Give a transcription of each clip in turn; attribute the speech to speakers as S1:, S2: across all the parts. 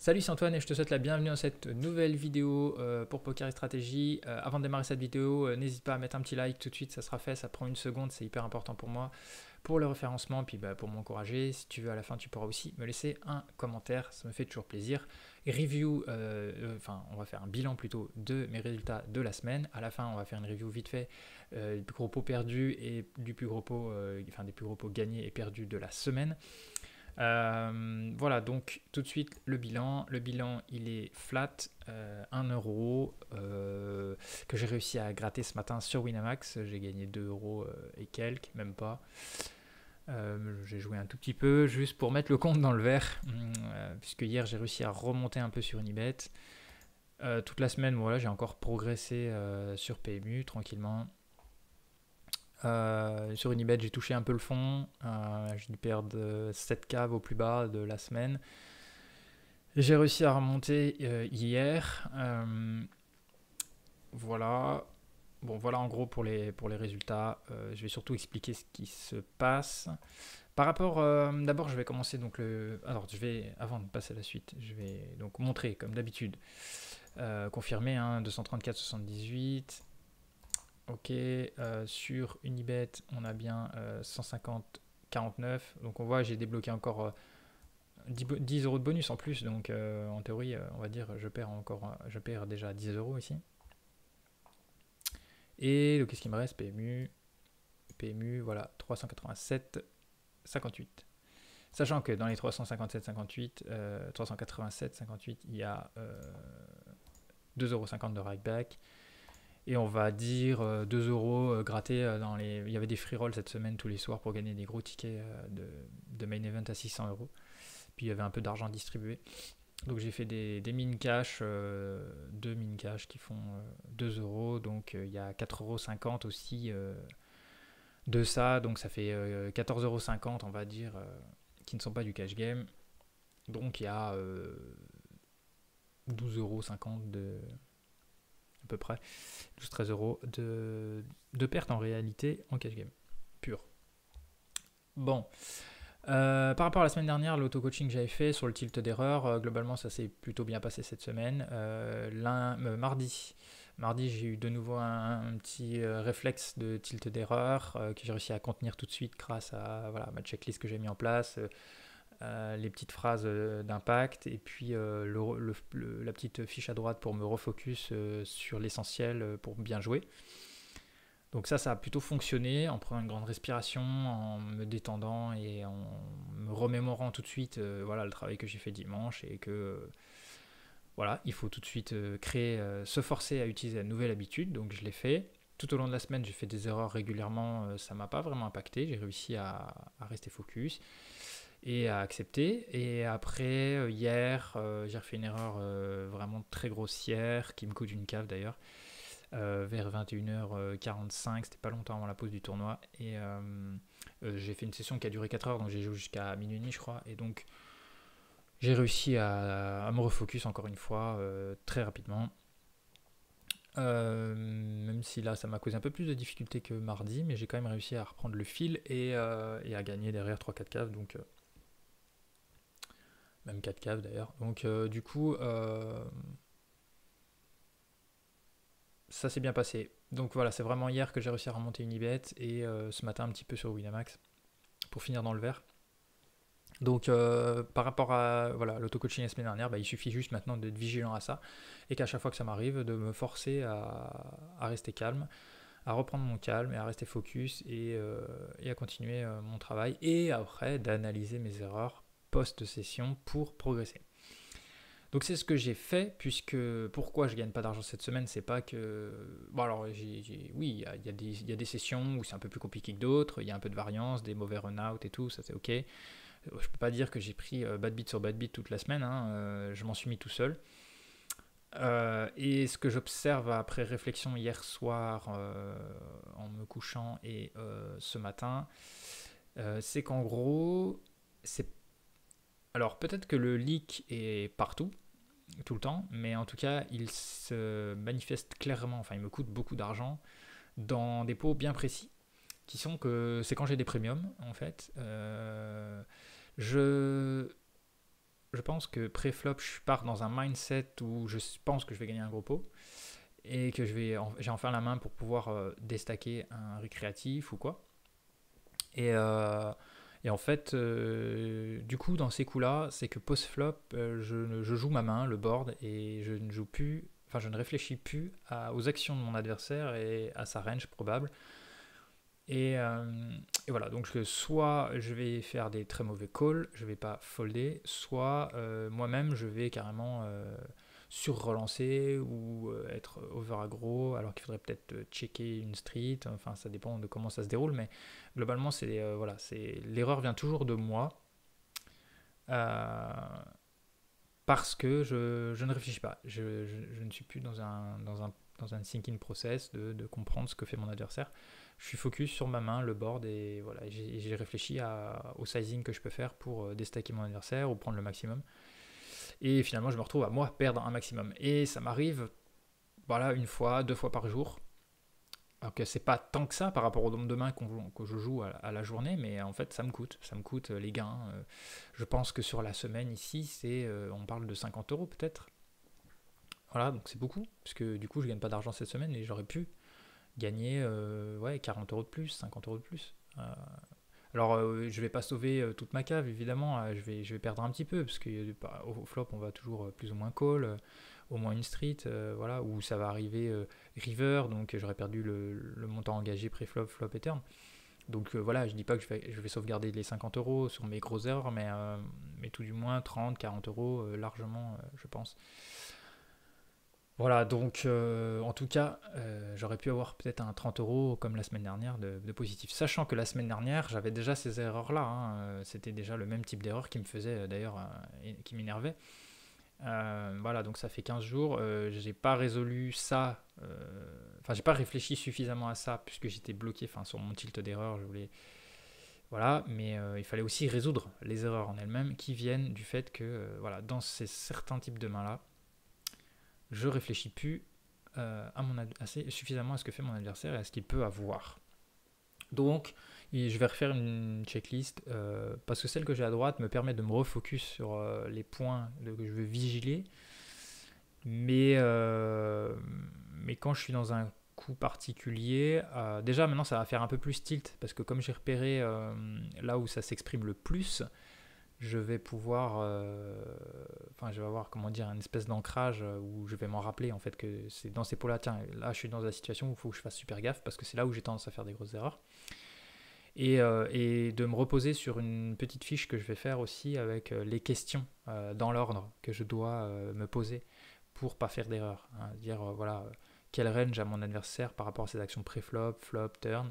S1: Salut, c'est Antoine et je te souhaite la bienvenue dans cette nouvelle vidéo pour Poker et Stratégie. Avant de démarrer cette vidéo, n'hésite pas à mettre un petit like tout de suite, ça sera fait, ça prend une seconde, c'est hyper important pour moi, pour le référencement, puis pour m'encourager. Si tu veux, à la fin, tu pourras aussi me laisser un commentaire, ça me fait toujours plaisir. Review, on va faire un bilan plutôt de mes résultats de la semaine. À la fin, on va faire une review vite fait du plus gros pot perdu et du plus gros pot, des plus gros pots gagnés et perdus de la semaine. Voilà, donc tout de suite le bilan. Le bilan, il est flat, 1 euro que j'ai réussi à gratter ce matin sur Winamax. J'ai gagné 2 euros et quelques, même pas. J'ai joué un tout petit peu juste pour mettre le compte dans le vert, puisque hier j'ai réussi à remonter un peu sur Unibet. Toute la semaine, voilà, j'ai encore progressé sur PMU tranquillement. Sur Unibet, j'ai touché un peu le fond. J'ai dû perdre 7 caves au plus bas de la semaine. J'ai réussi à remonter hier. Voilà. Bon, voilà en gros pour les résultats. Je vais surtout expliquer ce qui se passe. Par rapport, d'abord, je vais commencer donc le. Alors, avant de passer à la suite, je vais donc montrer comme d'habitude, confirmer, 234,78. Ok, sur Unibet, on a bien 150,49. Donc on voit, j'ai débloqué encore 10 euros de bonus en plus. Donc en théorie, on va dire, je perds déjà 10 euros ici. Et donc qu'est-ce qu'il me reste? PMU, voilà, 387,58. Sachant que dans les 357,58, 387,58, il y a 2,50 € de rakeback. Et on va dire 2 euros grattés dans les. Il y avait des free rolls cette semaine tous les soirs pour gagner des gros tickets de main event à 600 euros. Puis il y avait un peu d'argent distribué. Donc j'ai fait des min cash, 2 min cash qui font 2 euros. Donc il y a 4,50 € aussi de ça. Donc ça fait 14,50 € on va dire, qui ne sont pas du cash game. Donc il y a 12,50 € à peu près 12-13 euros de perte en réalité en cash game pur. Bon, par rapport à la semaine dernière, l'auto-coaching que j'avais fait sur le tilt d'erreur, globalement ça s'est plutôt bien passé cette semaine. Mardi, j'ai eu de nouveau un petit réflexe de tilt d'erreur que j'ai réussi à contenir tout de suite grâce à ma checklist que j'ai mis en place. Les petites phrases d'impact et puis la petite fiche à droite pour me refocus sur l'essentiel pour bien jouer. Donc ça a plutôt fonctionné en prenant une grande respiration, en me détendant et en me remémorant tout de suite le travail que j'ai fait dimanche et que il faut tout de suite se forcer à utiliser la nouvelle habitude. Donc je l'ai fait. Tout au long de la semaine, j'ai fait des erreurs régulièrement, ça m'a pas vraiment impacté, j'ai réussi à rester focus et à accepter. Et après, hier, j'ai refait une erreur vraiment très grossière qui me coûte une cave d'ailleurs, vers 21h45, c'était pas longtemps avant la pause du tournoi. Et j'ai fait une session qui a duré 4 heures, donc j'ai joué jusqu'à minuit et demi, je crois. Et donc, j'ai réussi à me refocus encore une fois très rapidement. Même si là, ça m'a causé un peu plus de difficultés que mardi, mais j'ai quand même réussi à reprendre le fil et à gagner derrière 3-4 caves. Donc, même 4 caves d'ailleurs. Donc du coup, ça s'est bien passé. Donc voilà, c'est vraiment hier que j'ai réussi à remonter une Unibet et ce matin un petit peu sur Winamax pour finir dans le vert. Donc par rapport à l'auto-coaching la semaine dernière, il suffit juste maintenant d'être vigilant à ça et qu'à chaque fois que ça m'arrive, de me forcer à rester calme, à reprendre mon calme et à rester focus et à continuer mon travail et après d'analyser mes erreurs post-session pour progresser. Donc c'est ce que j'ai fait, puisque pourquoi je gagne pas d'argent cette semaine, c'est pas que... Bon alors, oui, il y a des sessions où c'est un peu plus compliqué que d'autres, il y a un peu de variance, des mauvais run-out et tout, ça c'est ok. Je peux pas dire que j'ai pris bad beat sur bad beat toute la semaine, je m'en suis mis tout seul. Et ce que j'observe après réflexion hier soir, en me couchant et ce matin, c'est qu'en gros, c'est... Alors peut-être que le leak est partout, tout le temps, mais en tout cas, il se manifeste clairement, enfin, il me coûte beaucoup d'argent dans des pots bien précis, qui sont que c'est quand j'ai des premiums, en fait. Je je pense que pré-flop, je pars dans un mindset où je pense que je vais gagner un gros pot et que j'ai enfin la main pour pouvoir déstacker un récréatif ou quoi. Et en fait, du coup, dans ces coups-là, c'est que post-flop, je joue ma main, le board, et je ne joue plus, enfin, je ne réfléchis plus aux actions de mon adversaire et à sa range probable. Et voilà, donc soit je vais faire des très mauvais calls, je vais pas folder, soit moi-même je vais carrément sur-relancer ou être over-aggro, alors qu'il faudrait peut-être checker une street, enfin ça dépend de comment ça se déroule, mais globalement voilà, l'erreur vient toujours de moi parce que je ne réfléchis pas, je ne suis plus dans un thinking process de comprendre ce que fait mon adversaire. Je suis focus sur ma main, le board, et voilà, j'ai réfléchi au sizing que je peux faire pour déstacker mon adversaire ou prendre le maximum. Et finalement, je me retrouve à moi perdre un maximum. Et ça m'arrive, voilà, une fois, 2 fois par jour. Alors que c'est pas tant que ça par rapport au nombre de mains que je joue à la journée, mais en fait, ça me coûte les gains. Je pense que sur la semaine ici, on parle de 50 € peut-être. Voilà, donc c'est beaucoup, parce que du coup, je gagne pas d'argent cette semaine et j'aurais pu gagner 40 € de plus, 50 € de plus. Alors, je vais pas sauver toute ma cave, évidemment, je vais perdre un petit peu, parce qu'au flop, on va toujours plus ou moins call, au moins une street, voilà, où ça va arriver river, donc j'aurais perdu le montant engagé pré-flop, flop et turn. Donc voilà, je dis pas que je vais sauvegarder les 50 € sur mes grosses erreurs, mais tout du moins 30, 40 € largement, je pense. Voilà, donc en tout cas, j'aurais pu avoir peut-être un 30 € comme la semaine dernière de positif. Sachant que la semaine dernière, j'avais déjà ces erreurs-là. C'était déjà le même type d'erreur qui me faisait d'ailleurs, qui m'énervait. Voilà, donc ça fait 15 jours. J'ai pas résolu ça. Enfin, j'ai pas réfléchi suffisamment à ça puisque j'étais bloqué sur mon tilt d'erreur. Je voulais. Voilà, mais il fallait aussi résoudre les erreurs en elles-mêmes qui viennent du fait que, voilà, dans ces certains types de mains-là, je réfléchis plus assez suffisamment à ce que fait mon adversaire et à ce qu'il peut avoir. Donc, je vais refaire une checklist parce que celle que j'ai à droite me permet de me refocus sur les points que je veux vigiler. Mais quand je suis dans un coup particulier, déjà maintenant ça va faire un peu plus tilt parce que comme j'ai repéré là où ça s'exprime le plus, je vais pouvoir, je vais avoir une espèce d'ancrage où je vais m'en rappeler en fait que c'est dans ces pots-là, tiens, là je suis dans la situation où il faut que je fasse super gaffe parce que c'est là où j'ai tendance à faire des grosses erreurs. Et de me reposer sur une petite fiche que je vais faire aussi avec les questions dans l'ordre que je dois me poser pour pas faire d'erreur. Dire voilà, quel range a mon adversaire par rapport à ses actions pré-flop, flop, turn,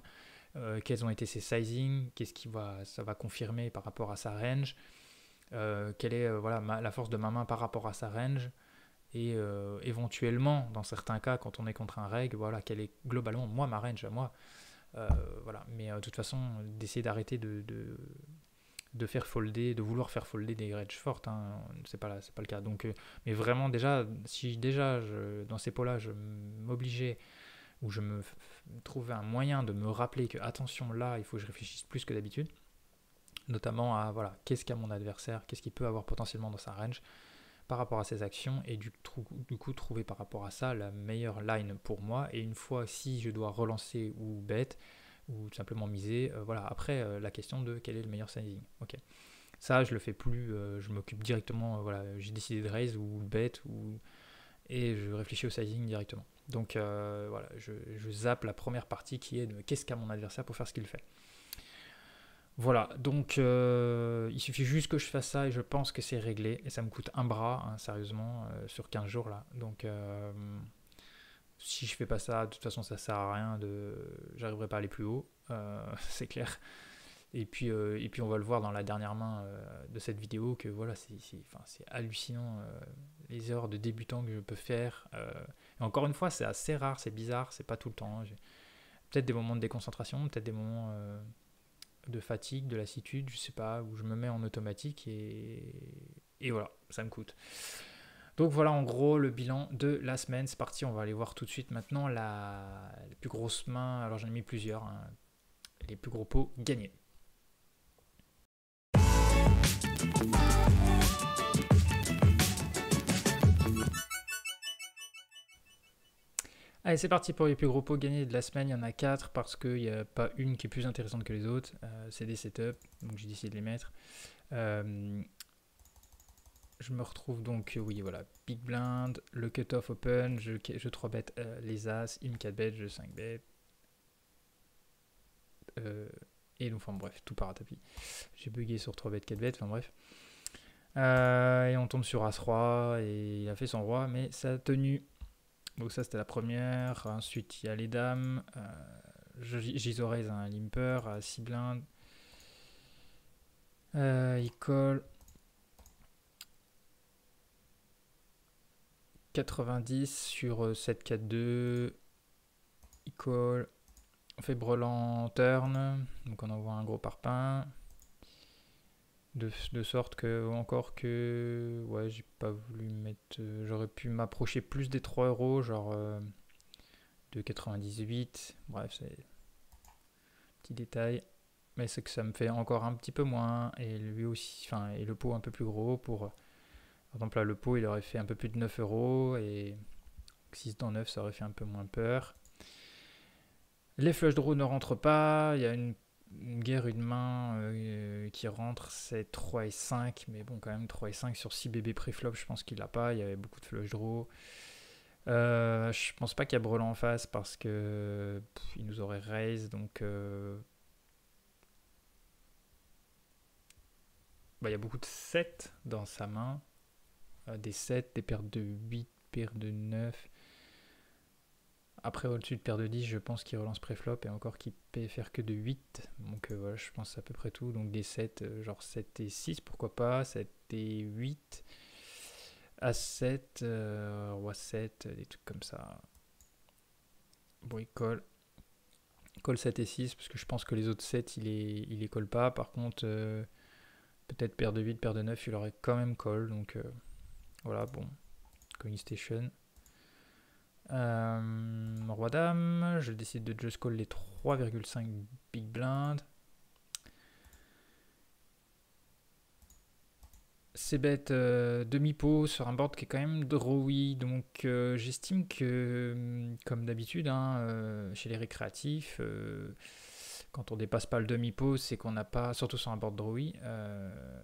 S1: quels ont été ses sizing, ça va confirmer par rapport à sa range. Quelle est la force de ma main par rapport à sa range et éventuellement dans certains cas quand on est contre un reg, voilà, quelle est globalement ma range à moi, voilà. Mais de toute façon d'essayer d'arrêter de faire folder, de vouloir faire folder des ranges fortes, c'est pas le cas. Donc mais vraiment déjà si dans ces pots là je m'obligeais ou je me trouvais un moyen de me rappeler que attention là il faut que je réfléchisse plus que d'habitude, notamment à voilà, qu'est-ce qu'a mon adversaire, qu'est-ce qu'il peut avoir potentiellement dans sa range par rapport à ses actions et du coup trouver par rapport à ça la meilleure line pour moi. Et une fois si je dois relancer ou bet ou tout simplement miser, voilà, après la question de quel est le meilleur sizing. Ok, ça je le fais plus, je m'occupe directement, voilà, j'ai décidé de raise ou bet et je réfléchis au sizing directement. Donc voilà, je zappe la première partie qui est de qu'est-ce qu'a mon adversaire pour faire ce qu'il fait. Voilà, donc il suffit juste que je fasse ça et je pense que c'est réglé. Et ça me coûte un bras, sérieusement, sur 15 jours là. Donc si je fais pas ça, de toute façon ça sert à rien, j'arriverai pas à aller plus haut, c'est clair. Et puis on va le voir dans la dernière main de cette vidéo que voilà, c'est hallucinant les erreurs de débutant que je peux faire. Et encore une fois, c'est assez rare, c'est bizarre, c'est pas tout le temps. J'ai peut-être des moments de déconcentration, peut-être des moments de fatigue, de lassitude, je sais pas, où je me mets en automatique et voilà, ça me coûte. Donc voilà en gros le bilan de la semaine, c'est parti, on va aller voir tout de suite maintenant les plus grosses mains, alors j'en ai mis plusieurs, les plus gros pots gagnés. Allez, c'est parti pour les plus gros pots gagnés de la semaine. Il y en a 4 parce qu'il n'y a pas une qui est plus intéressante que les autres. C'est des setups, donc j'ai décidé de les mettre. Je me retrouve donc, oui, voilà, big blind, le cut-off open, je 3 bet les as, il me 4 bet, je 5 bet. Et donc, enfin bref, tout part à tapis. J'ai bugué sur 3 bet, 4 bet, enfin bref. Et on tombe sur As-Roi, et il a fait son roi, mais ça a tenu. Donc ça c'était la première. Ensuite il y a les dames. J'isaurais un limper à 6 blindes. Il colle 90 sur 7-4-2. Il colle. On fait brelan turn. Donc on envoie un gros parpaing. De sorte que, encore que, ouais, j'ai pas voulu mettre. J'aurais pu m'approcher plus des 3 euros, genre de 98. Bref, c'est petit détail. Mais c'est que ça me fait encore un petit peu moins. Et lui aussi, enfin, et le pot un peu plus gros pour. Par exemple, là, le pot il aurait fait un peu plus de 9 euros. Et 6 dans 9, ça aurait fait un peu moins peur. Les flush draws ne rentrent pas. Il y a une guerre, une main qui rentre, c'est 3 et 5. Mais bon, quand même, 3 et 5 sur 6 bébés pré-flop, je pense qu'il l'a pas. Il y avait beaucoup de flush draws. Je pense pas qu'il y a brelan en face parce que il nous aurait raise. Donc, il y a beaucoup de 7 dans sa main. Des 7, des paires de 8, paires de 9. Après, au-dessus de paire de 10, je pense qu'il relance préflop et encore qu'il peut faire que de 8. Donc voilà, je pense à peu près tout. Donc des 7, genre 7 et 6, pourquoi pas. 7 et 8. As-7, roi 7, des trucs comme ça. Bon, il colle. Il colle 7 et 6 parce que je pense que les autres 7, il les colle pas. Par contre, peut-être paire de 8, paire de 9, il aurait quand même call. Donc voilà, bon. Coin station. Roi dame, je décide de just call les 3,5 big blind. C'est bête, demi-pot sur un board qui est quand même drawy, donc j'estime que, comme d'habitude, chez les récréatifs, quand on dépasse pas le demi-pot, c'est qu'on n'a pas, surtout sur un board drawy,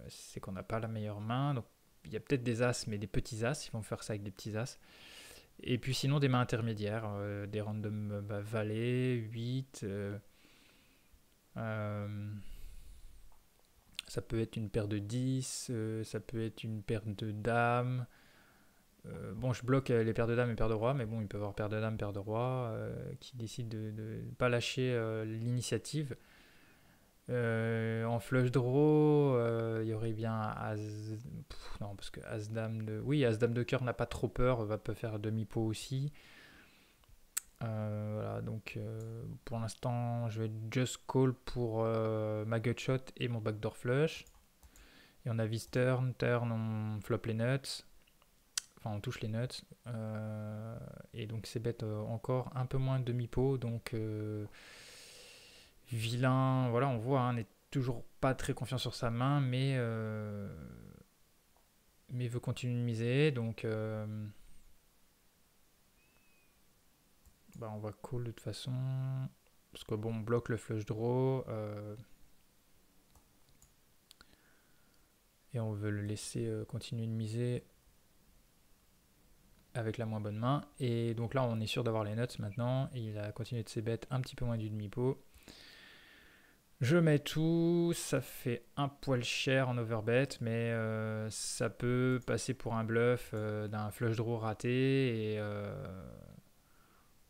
S1: c'est qu'on n'a pas la meilleure main. Donc il y a peut-être des as, mais des petits as, ils vont faire ça avec des petits as. Et puis sinon des mains intermédiaires, des random valet, 8. Ça peut être une paire de 10, ça peut être une paire de dames. Bon, je bloque les paires de dames et paires de rois, mais bon, il peut y avoir paire de dames, paire de rois, qui décide de ne pas lâcher l'initiative. En flush draw, il y aurait bien As. Non, parce que As-Dame de. Oui, As-Dame de cœur n'a pas trop peur, peut faire demi-pot aussi. Voilà, donc pour l'instant, je vais just call pour ma gutshot et mon backdoor flush. Et on a vis turn, on flop les nuts. Enfin, on touche les nuts. Et donc, c'est bête encore un peu moins de demi-pot. Donc, vilain, voilà, on voit, n'est toujours pas très confiant sur sa main, mais veut continuer de miser. Donc, on va call de toute façon. Parce que bon, on bloque le flush draw. Et on veut le laisser continuer de miser avec la moins bonne main. Et donc là, on est sûr d'avoir les nuts maintenant. Et il a continué de ses bêtes un petit peu moins du demi-pot. Je mets tout, ça fait un poil cher en overbet, mais ça peut passer pour un bluff d'un flush draw raté. Et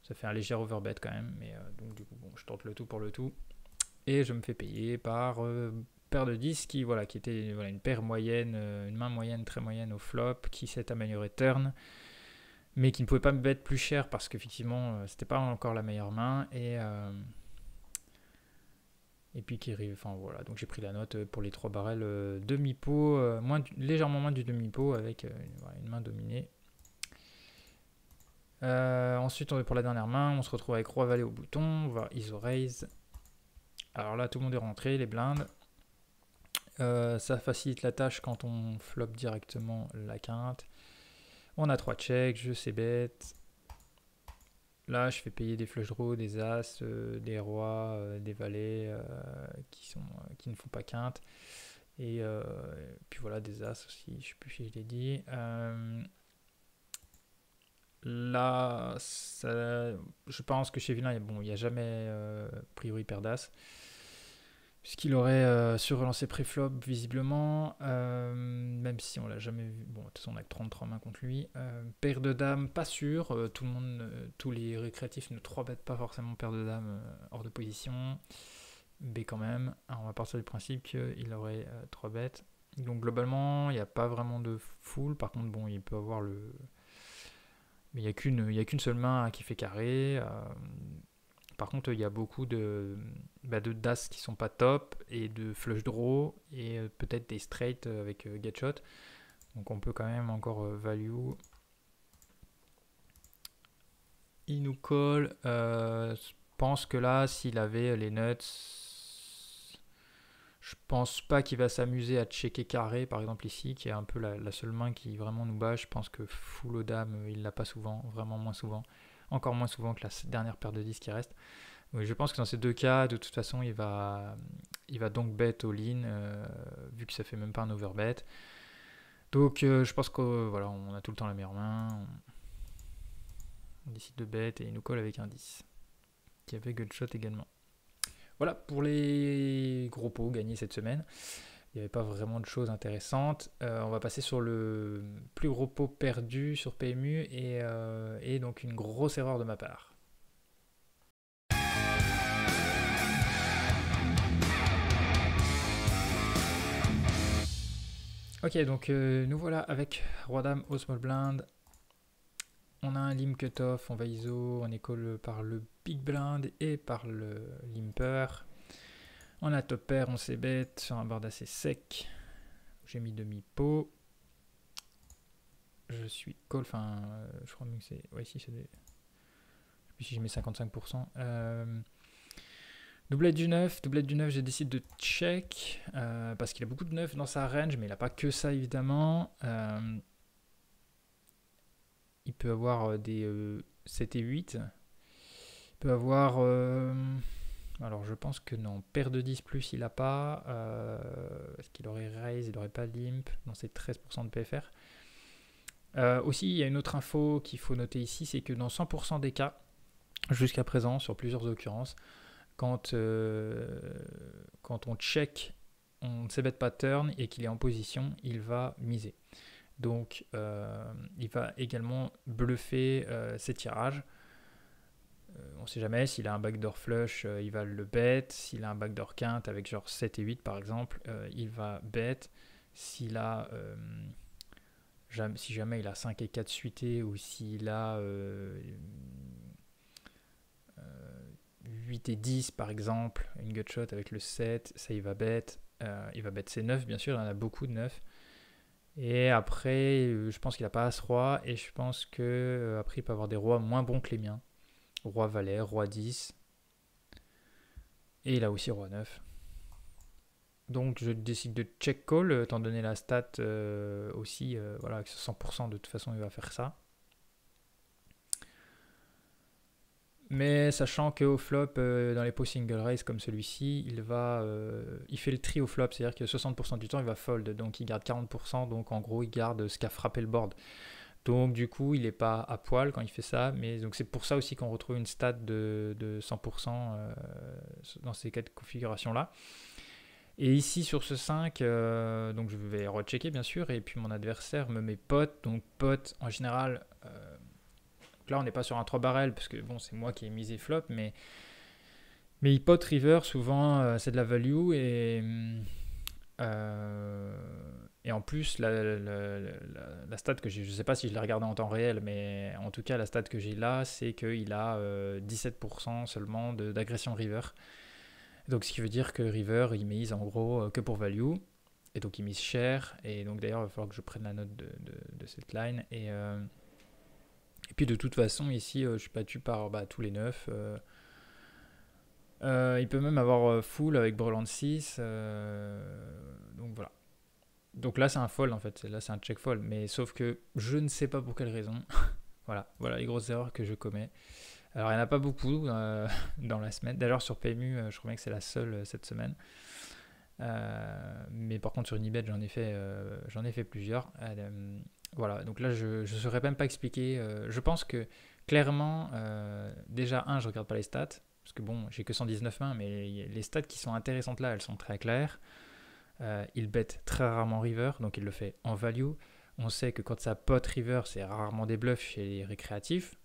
S1: ça fait un léger overbet quand même. Mais donc du coup, bon, je tente le tout pour le tout. Et je me fais payer par paire de 10 qui était une paire moyenne, une main moyenne, très moyenne au flop, qui s'est améliorée turn, mais qui ne pouvait pas me bet plus cher parce qu'effectivement, c'était pas encore la meilleure main. Et puis qui arrive, enfin voilà, donc j'ai pris la note pour les 3 barrels demi-pot, légèrement moins du demi-pot avec une main dominée. Ensuite, pour la dernière main, on se retrouve avec roi valet au bouton, on va ISO raise. Alors là, tout le monde est rentré, les blindes. Ça facilite la tâche quand on flop directement la quinte. On a 3 checks, je sais bête. Là, je fais payer des flush draws, des as, des rois, des valets qui ne font pas quinte. Et puis voilà, des as aussi, je sais plus si je l'ai dit. Là, je pense que chez Villain, bon, il n'y a jamais a priori paire d'as. Puisqu'il aurait surrelancé pré-flop visiblement, même si on l'a jamais vu. Bon, de toute façon, on a que 33 mains contre lui. Paire de dames, pas sûr. Tout le monde, tous les récréatifs ne 3 bêtent pas forcément paire de dames hors de position. B quand même. Alors, on va partir du principe qu'il aurait 3 bêtes. Donc globalement, il n'y a pas vraiment de full. Par contre, bon, il peut avoir le. Mais il n'y a qu'une seule main qui fait carré. Par contre, il y a beaucoup de das qui sont pas top et de flush draw et peut-être des straight avec get shot. Donc on peut quand même encore value. Il nous colle. Je pense que là, s'il avait les nuts, je pense pas qu'il va s'amuser à checker carré, par exemple ici, qui est un peu la seule main qui vraiment nous bat. Je pense que full aux dames, il l'a pas souvent, vraiment moins souvent. Encore moins souvent que la dernière paire de 10 qui reste. Oui, je pense que dans ces deux cas, de toute façon, il va donc bet all-in, vu que ça fait même pas un overbet. Donc je pense que voilà, on a tout le temps la meilleure main. On décide de bet et il nous colle avec un 10. Qui avait gutshot également. Voilà pour les gros pots gagnés cette semaine. Il n'y avait pas vraiment de choses intéressantes. On va passer sur le plus gros pot perdu sur PMU et donc une grosse erreur de ma part. Ok, donc nous voilà avec Roi Dame au small blind. On a un limp cutoff, on va ISO, on est call par le big blind et par le limper. On a top pair, on s'est bête sur un board assez sec. J'ai mis demi-pot. Je suis call, enfin, je crois que c'est. Ouais, si c'est des. Je sais plus si je mets 55%. Doublette du 9, j'ai décidé de check parce qu'il a beaucoup de 9 dans sa range, mais il n'a pas que ça évidemment. Il peut avoir des 7 et 8. Il peut avoir. Alors je pense que non, paire de 10 plus il n'a pas. Est-ce qu'il aurait raise, il n'aurait pas limp dans ses 13% de PFR. Aussi, il y a une autre info qu'il faut noter ici, c'est que dans 100% des cas, jusqu'à présent, sur plusieurs occurrences, quand on check, on ne s'ébête pas turn et qu'il est en position, il va miser. Donc il va également bluffer ses tirages. On ne sait jamais, s'il a un backdoor flush, il va le bet. S'il a un backdoor quinte avec genre 7 et 8 par exemple, il va bet. S'il a, si jamais il a 5 et 4 suités ou s'il a 8 et 10 par exemple, une gutshot avec le 7, ça il va bet. Il va bet ses 9 bien sûr, il en a beaucoup de 9. Et après, je pense qu'il n'a pas As-Roi et je pense que après il peut avoir des rois moins bons que les miens. Roi Valet, Roi 10. Et il a aussi Roi 9. Donc je décide de check call, étant donné la stat aussi, voilà, avec 100% de toute façon il va faire ça. Mais sachant qu'au flop, dans les pots single race comme celui-ci, il fait le tri au flop, c'est-à-dire que 60% du temps il va fold, donc il garde 40%, donc en gros il garde ce qui a frappé le board. Donc du coup il n'est pas à poil quand il fait ça, mais donc c'est pour ça aussi qu'on retrouve une stat de 100% dans ces quatre configurations-là. Et ici sur ce 5, donc je vais rechecker bien sûr, et puis mon adversaire me met pot, donc pot en général... là on n'est pas sur un 3 barrel parce que bon c'est moi qui ai misé flop, mais il pot river souvent c'est de la value et en plus la stat que j'ai, je sais pas si je l'ai regardé en temps réel, mais en tout cas la stat que j'ai là c'est qu'il a 17% seulement d'agression river, donc ce qui veut dire que river il mise en gros que pour value. Et donc il mise cher, et donc d'ailleurs il va falloir que je prenne la note de cette line, et puis de toute façon ici je suis battu par tous les 9. Il peut même avoir full avec Breland 6. Donc voilà. Donc là c'est un fold en fait, là c'est un check fold, mais sauf que je ne sais pas pour quelle raison. voilà les grosses erreurs que je commets. Alors il n'y en a pas beaucoup dans la semaine. D'ailleurs sur PMU, je crois bien que c'est la seule cette semaine. Mais par contre sur Unibet j'en ai fait plusieurs. Voilà, donc là je ne saurais même pas expliquer. Je pense que clairement, déjà je regarde pas les stats. Parce que bon, j'ai que 119 mains, mais les stats qui sont intéressantes là, elles sont très claires. Il bet très rarement river, donc il le fait en value. On sait que quand ça pote river, c'est rarement des bluffs chez les récréatifs.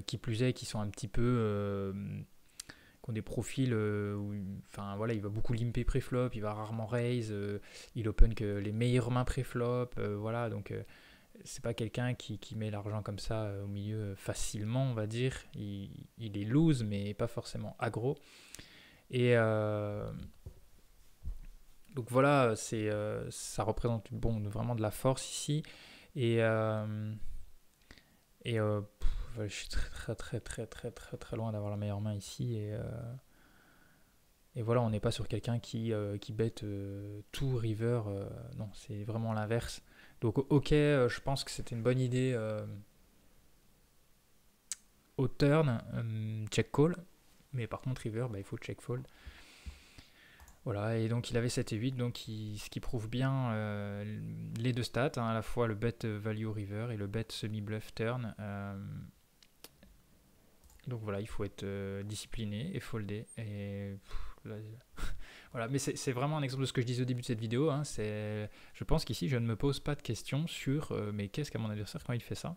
S1: Qui plus est, qui sont un petit peu... qui ont des profils où enfin, voilà, il va beaucoup limper pré-flop, il va rarement raise, il open que les meilleures mains pré-flop. Voilà, donc c'est pas quelqu'un qui met l'argent comme ça au milieu facilement, on va dire. Il est loose, mais pas forcément aggro. Et donc voilà, ça représente vraiment de la force ici. Et je suis très loin d'avoir la meilleure main ici. Et voilà, on n'est pas sur quelqu'un qui bête tout river. Non, c'est vraiment l'inverse. Donc ok, je pense que c'était une bonne idée au turn, check call. Mais par contre river, il faut check fold. Voilà, et donc il avait 7 et 8, donc ce qui prouve bien les deux stats, à la fois le bet value river et le bet semi-bluff turn. Donc voilà, il faut être discipliné et folder. Et là, voilà, mais c'est vraiment un exemple de ce que je disais au début de cette vidéo. Je pense qu'ici, je ne me pose pas de questions sur mais qu'est-ce qu'a mon adversaire quand il fait ça.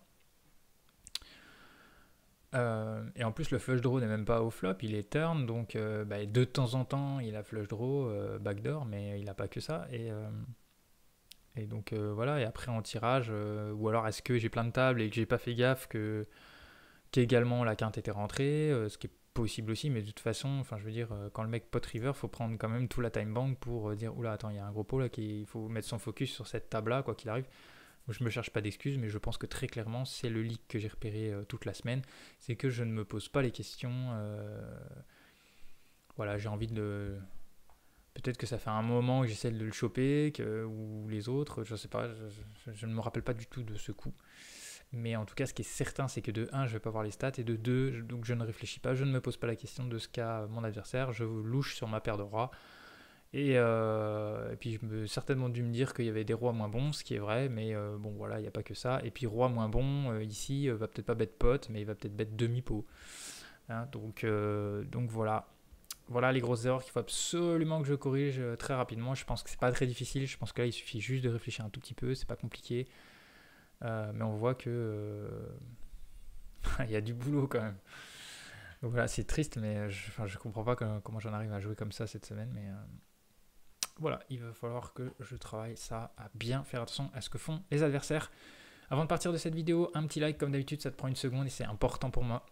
S1: Et en plus, le flush draw n'est même pas au flop, il est turn, donc de temps en temps, il a flush draw, backdoor, mais il n'a pas que ça. Et donc voilà, et après en tirage, ou alors est-ce que j'ai plein de tables et que j'ai pas fait gaffe qu'également la quinte était rentrée, ce qui est possible aussi, mais de toute façon, enfin je veux dire, quand le mec pot river, faut prendre quand même tout la time bank pour dire oula, attends, il y a un gros pot là, il faut mettre son focus sur cette table là, quoi qu'il arrive. Je me cherche pas d'excuses, mais je pense que très clairement, c'est le leak que j'ai repéré toute la semaine. C'est que je ne me pose pas les questions. Voilà, j'ai envie de... Peut-être que ça fait un moment que j'essaie de le choper, ou les autres, je sais pas, je ne me rappelle pas du tout de ce coup. Mais en tout cas, ce qui est certain, c'est que de 1, je vais pas voir les stats, et de 2, donc je ne réfléchis pas, je ne me pose pas la question de ce qu'a mon adversaire, je louche sur ma paire de rois. Et puis je me certainement dû me dire qu'il y avait des rois moins bons, ce qui est vrai, mais bon voilà, il n'y a pas que ça. Et puis roi moins bon, ici, va peut-être pas bet pot, mais il va peut-être bet demi-pot. Hein, donc voilà. Voilà les grosses erreurs qu'il faut absolument que je corrige très rapidement. Je pense que c'est pas très difficile, je pense que là il suffit juste de réfléchir un tout petit peu, c'est pas compliqué. Mais on voit que il y a du boulot quand même. Donc voilà, c'est triste, mais je comprends pas comment j'en arrive à jouer comme ça cette semaine, mais... Voilà, il va falloir que je travaille ça, à bien faire attention à ce que font les adversaires. Avant de partir de cette vidéo, un petit like comme d'habitude, ça te prend une seconde et c'est important pour moi.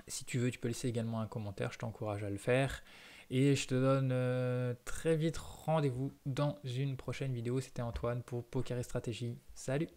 S1: Si tu veux, tu peux laisser également un commentaire, je t'encourage à le faire. Et je te donne très vite rendez-vous dans une prochaine vidéo. C'était Antoine pour Poker et Stratégie. Salut!